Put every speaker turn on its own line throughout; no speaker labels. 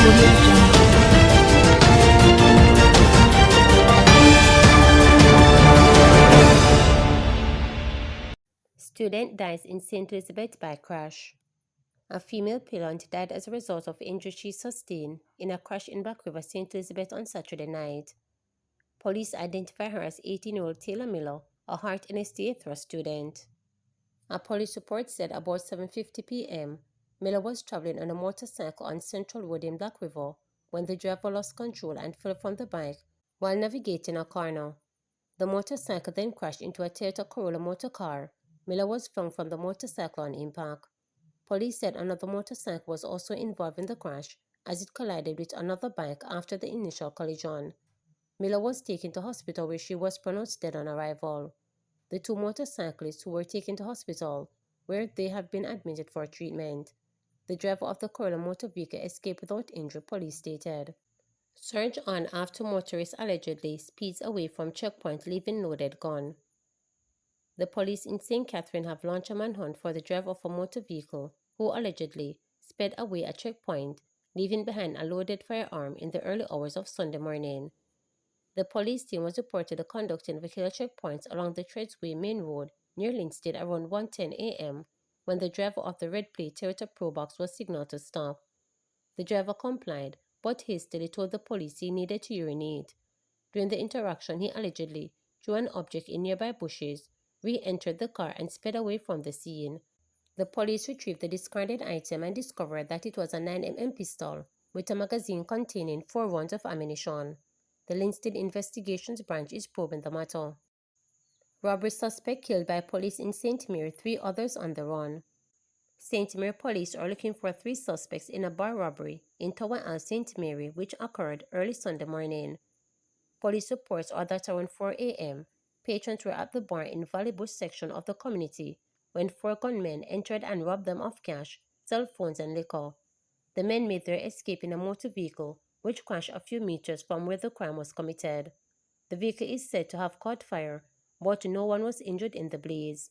Audio Jungle.
Student dies in St. Elizabeth by crash. A female pilot died as a result of injuries she sustained in a crash in Black River, St. Elizabeth on Saturday night. Police identify her as 18-year-old Taylor Miller, a Heart NSTA thrust student. A police report said about 7:50 p.m., Miller was traveling on a motorcycle on Central Road in Black River when the driver lost control and fell from the bike while navigating a corner. The motorcycle then crashed into a Toyota Corolla motor car. Miller was flung from the motorcycle on impact. Police said another motorcycle was also involved in the crash as it collided with another bike after the initial collision. Miller was taken to hospital where she was pronounced dead on arrival. The two motorcyclists who were taken to hospital, where they have been admitted for treatment. The driver of the Corolla motor vehicle escaped without injury, police stated. Surge on after motorist allegedly speeds away from checkpoint leaving loaded gun. The police in St. Catherine have launched a manhunt for the driver of a motor vehicle who allegedly sped away at checkpoint, leaving behind a loaded firearm in the early hours of Sunday morning. The police team was reported to conducting vehicular checkpoints along the Treadsway Main Road near Linstead around 1:10 a.m. when the driver of the red plate Toyota Probox was signaled to stop. The driver complied, but hastily told the police he needed to urinate. During the interaction, he allegedly threw an object in nearby bushes, re-entered the car and sped away from the scene. The police retrieved the discarded item and discovered that it was a 9mm pistol with a magazine containing 4 rounds of ammunition. The Linstead Investigations Branch is probing the matter. Robbery suspect killed by police in St. Mary, 3 others on the run. St. Mary police are looking for 3 suspects in a bar robbery in Tower L, St. Mary, which occurred early Sunday morning. Police reports are that around 4 a.m., patrons were at the bar in Valley Bush section of the community when 4 gunmen entered and robbed them of cash, cell phones, and liquor. The men made their escape in a motor vehicle, which crashed a few meters from where the crime was committed. The vehicle is said to have caught fire, but no one was injured in the blaze.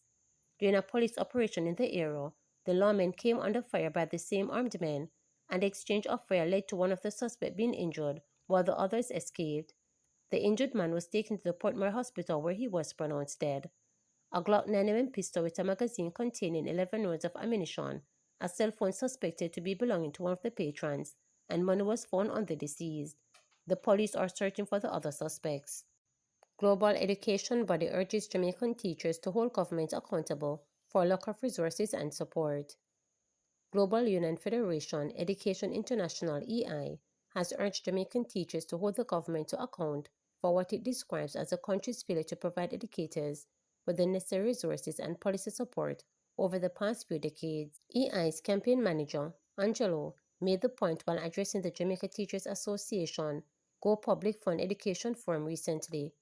During a police operation in the area, the lawmen came under fire by the same armed men, and the exchange of fire led to one of the suspects being injured while the others escaped. The injured man was taken to the Portmore Hospital where he was pronounced dead. A Glock 9mm pistol with a magazine containing 11 rounds of ammunition, a cell phone suspected to be belonging to one of the patrons, and money was found on the deceased. The police are searching for the other suspects. Global Education Body urges Jamaican teachers to hold government accountable for lack of resources and support. Global Union Federation Education International (EI) has urged Jamaican teachers to hold the government to account for what it describes as the country's failure to provide educators with the necessary resources and policy support over the past few decades. EI's campaign manager, Angelo, made the point while addressing the Jamaica Teachers Association Go Public Fund Education Forum recently.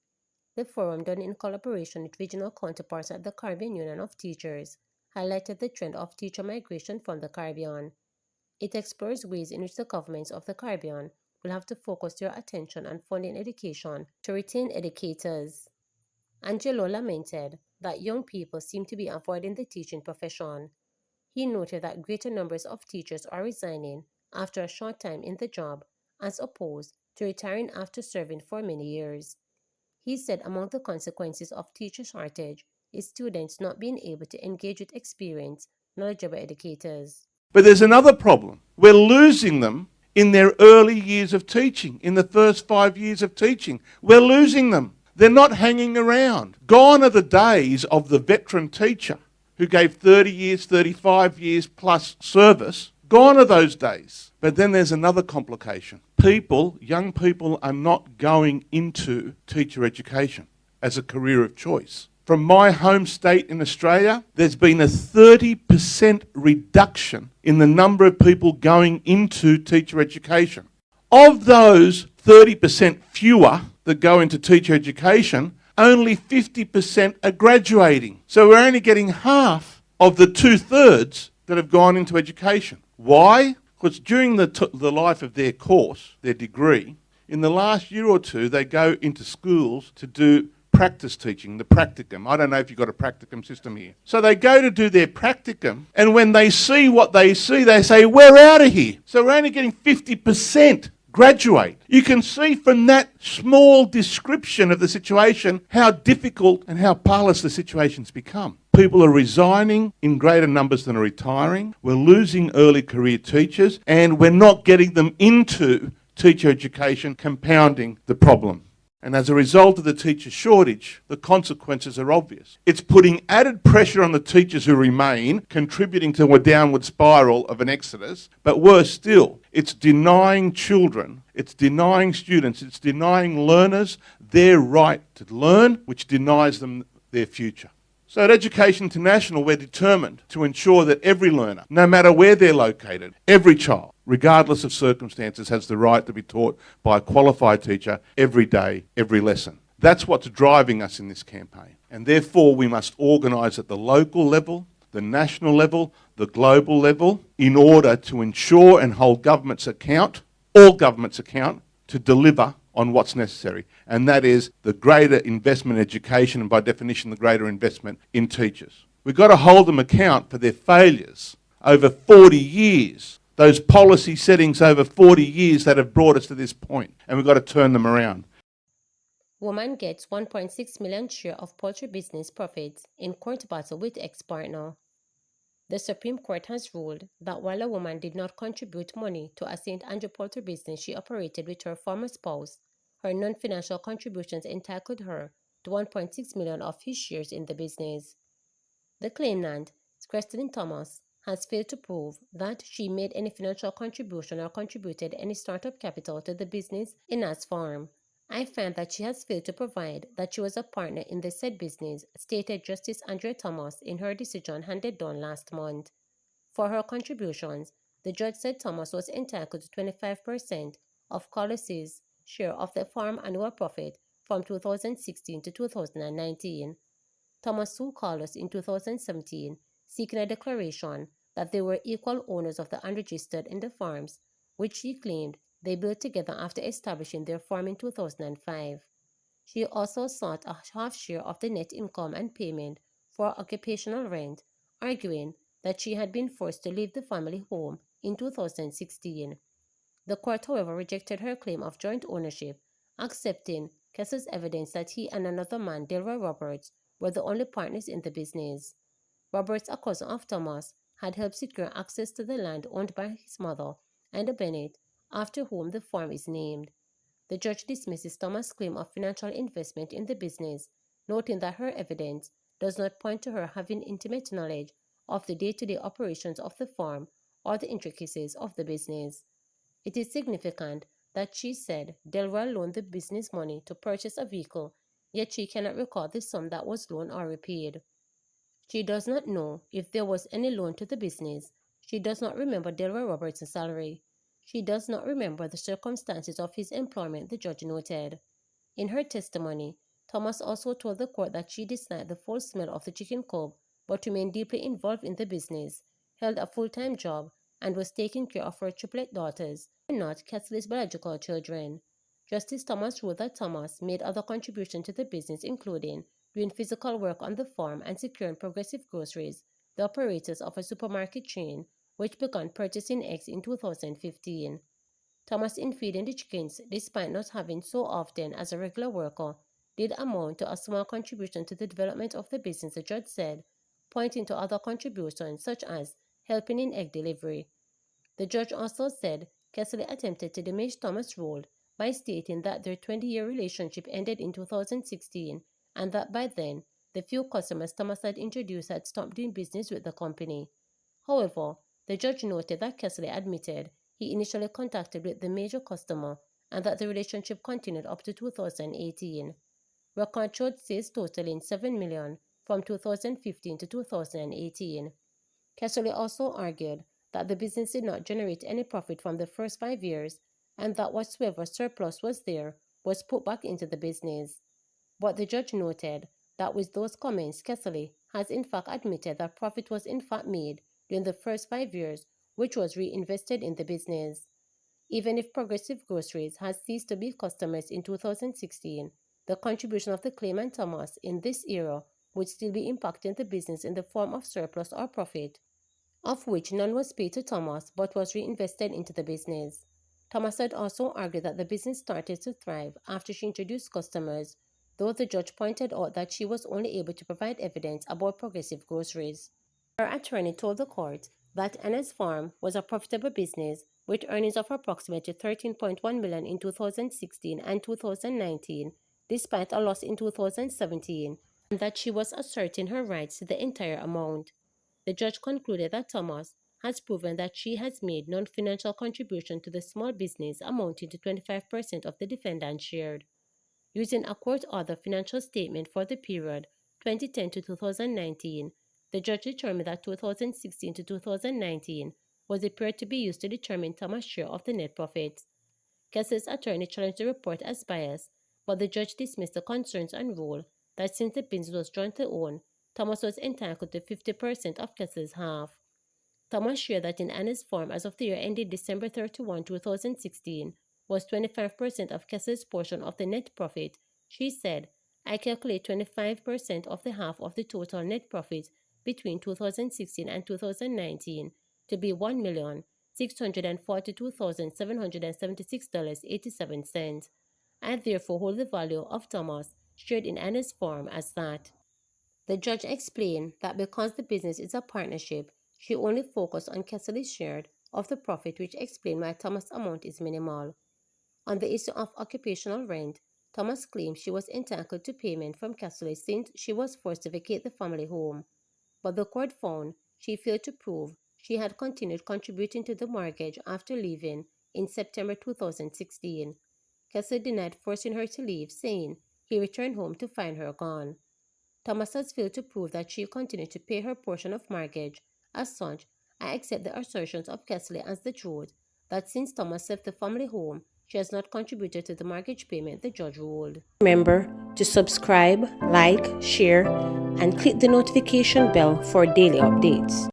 The forum, done in collaboration with regional counterparts at the Caribbean Union of Teachers, highlighted the trend of teacher migration from the Caribbean. It explores ways in which the governments of the Caribbean will have to focus their attention on funding education to retain educators. Angelo lamented that young people seem to be avoiding the teaching profession. He noted that greater numbers of teachers are resigning after a short time in the job as opposed to retiring after serving for many years. He said among the consequences of teacher shortage is students not being able to engage with experienced, knowledgeable educators.
But there's another problem. We're losing them in their early years of teaching, in the first 5 years of teaching. We're losing them. They're not hanging around. Gone are the days of the veteran teacher who gave 30 years, 35 years plus service. Gone are those days. But then there's another complication. Young people are not going into teacher education as a career of choice. From my home state in Australia, there's been a 30% reduction in the number of people going into teacher education. Of those 30% fewer that go into teacher education, only 50% are graduating. So we're only getting half of the 2/3 that have gone into education. Why? Because during the life of their course, their degree, in the last year or two, they go into schools to do practice teaching, the practicum. I don't know if you've got a practicum system here. So they go to do their practicum, and when they see what they see, they say, we're out of here. So we're only getting 50% graduate. You can see from that small description of the situation how difficult and how parlous the situation's become. People are resigning in greater numbers than are retiring. We're losing early career teachers, and we're not getting them into teacher education, compounding the problem. And as a result of the teacher shortage, the consequences are obvious. It's putting added pressure on the teachers who remain, contributing to a downward spiral of an exodus. But worse still, it's denying children, it's denying students, it's denying learners their right to learn, which denies them their future. So at Education International, we're determined to ensure that every learner, no matter where they're located, every child, regardless of circumstances, has the right to be taught by a qualified teacher every day, every lesson. That's what's driving us in this campaign. And therefore, we must organise at the local level, the national level, the global level, in order to ensure and hold governments account, all governments account, to deliver on what's necessary, and that is the greater investment in education, and by definition the greater investment in teachers. We've got to hold them account for their failures over 40 years, those policy settings over 40 years that have brought us to this point, and we've got to turn them around.
Woman gets 1.6 million share of poultry business profits in court battle with ex-partner. The Supreme Court has ruled that while a woman did not contribute money to a St. Andrew poultry business she operated with her former spouse, her non-financial contributions entitled her to 1.6 million of his shares in the business. The claimant, Christine Thomas, has failed to prove that she made any financial contribution or contributed any startup capital to the business in as form. I find that she has failed to provide that she was a partner in the said business, stated Justice Andrea Thomas in her decision handed down last month. For her contributions, the judge said Thomas was entitled to 25% of Colos's share of the farm annual profit from 2016 to 2019. Thomas sued Carlos in 2017, seeking a declaration that they were equal owners of the unregistered in the farms, which she claimed they built together after establishing their farm in 2005. She also sought a half share of the net income and payment for occupational rent, arguing that she had been forced to leave the family home in 2016. The court, however, rejected her claim of joint ownership, accepting Kessel's evidence that he and another man, Delroy Roberts, were the only partners in the business. Roberts, a cousin of Thomas, had helped secure access to the land owned by his mother and Bennett, after whom the farm is named. The judge dismisses Thomas' claim of financial investment in the business, noting that her evidence does not point to her having intimate knowledge of the day-to-day operations of the farm or the intricacies of the business. It is significant that she said Delroy loaned the business money to purchase a vehicle, yet she cannot recall the sum that was loaned or repaid. She does not know if there was any loan to the business. She does not remember Delroy Roberts' salary. She does not remember the circumstances of his employment, the judge noted. In her testimony, Thomas also told the court that she disliked the foul smell of the chicken coop, but remained deeply involved in the business, held a full-time job, and was taking care of her triplet daughters, and not Kessel's biological children. Justice Thomas ruled that Thomas made other contributions to the business, including doing physical work on the farm and securing Progressive Groceries, the operators of a supermarket chain, which began purchasing eggs in 2015. Thomas, in feeding the chickens, despite not having so often as a regular worker, did amount to a small contribution to the development of the business, the judge said, pointing to other contributions such as helping in egg delivery. The judge also said Kessler attempted to diminish Thomas' role by stating that their 20-year relationship ended in 2016 and that by then, the few customers Thomas had introduced had stopped doing business with the company. However, the judge noted that Kessler admitted he initially contacted with the major customer and that the relationship continued up to 2018. Record showed sales totaling $7 million from 2015 to 2018. Kessler also argued that the business did not generate any profit from the first 5 years and that whatsoever surplus was there was put back into the business. But the judge noted that with those comments, Kessler has in fact admitted that profit was in fact made during the first 5 years, which was reinvested in the business. Even if Progressive Groceries has ceased to be customers in 2016, the contribution of the claimant Thomas in this era would still be impacting the business in the form of surplus or profit, of which none was paid to Thomas but was reinvested into the business. Thomas had also argued that the business started to thrive after she introduced customers, though the judge pointed out that she was only able to provide evidence about Progressive Groceries. Her attorney told the court that Anna's Farm was a profitable business with earnings of approximately $13.1 million in 2016 and 2019, despite a loss in 2017, and that she was asserting her rights to the entire amount. The judge concluded that Thomas has proven that she has made non-financial contribution to the small business amounting to 25% of the defendant's share. Using a court-ordered financial statement for the period 2010 to 2019, the judge determined that 2016 to 2019 was the period to be used to determine Thomas' share of the net profits. Kessler's attorney challenged the report as biased, but the judge dismissed the concerns and ruled that since the business was jointly owned, Thomas was entitled to 50% of Kessler's half. Thomas shared that in Anna's Farm as of the year ended December 31, 2016, was 25% of Kessler's portion of the net profit. She said, I calculate 25% of the half of the total net profit between 2016 and 2019 to be $1,642,776.87. I therefore hold the value of Thomas shared in Anna's Farm as that. The judge explained that because the business is a partnership, she only focused on Kessler's share of the profit, which explained why Thomas' amount is minimal. On the issue of occupational rent, Thomas claimed she was entitled to payment from Kessler since she was forced to vacate the family home, but the court found she failed to prove she had continued contributing to the mortgage after leaving in September 2016. Kessler denied forcing her to leave, saying he returned home to find her gone. Thomas has failed to prove that she continued to pay her portion of mortgage. As such, I accept the assertions of Kessler as the truth that since Thomas left the family home, she has not contributed to the mortgage payment, the judge ruled. Remember to subscribe, like, share, and click the notification bell for daily updates.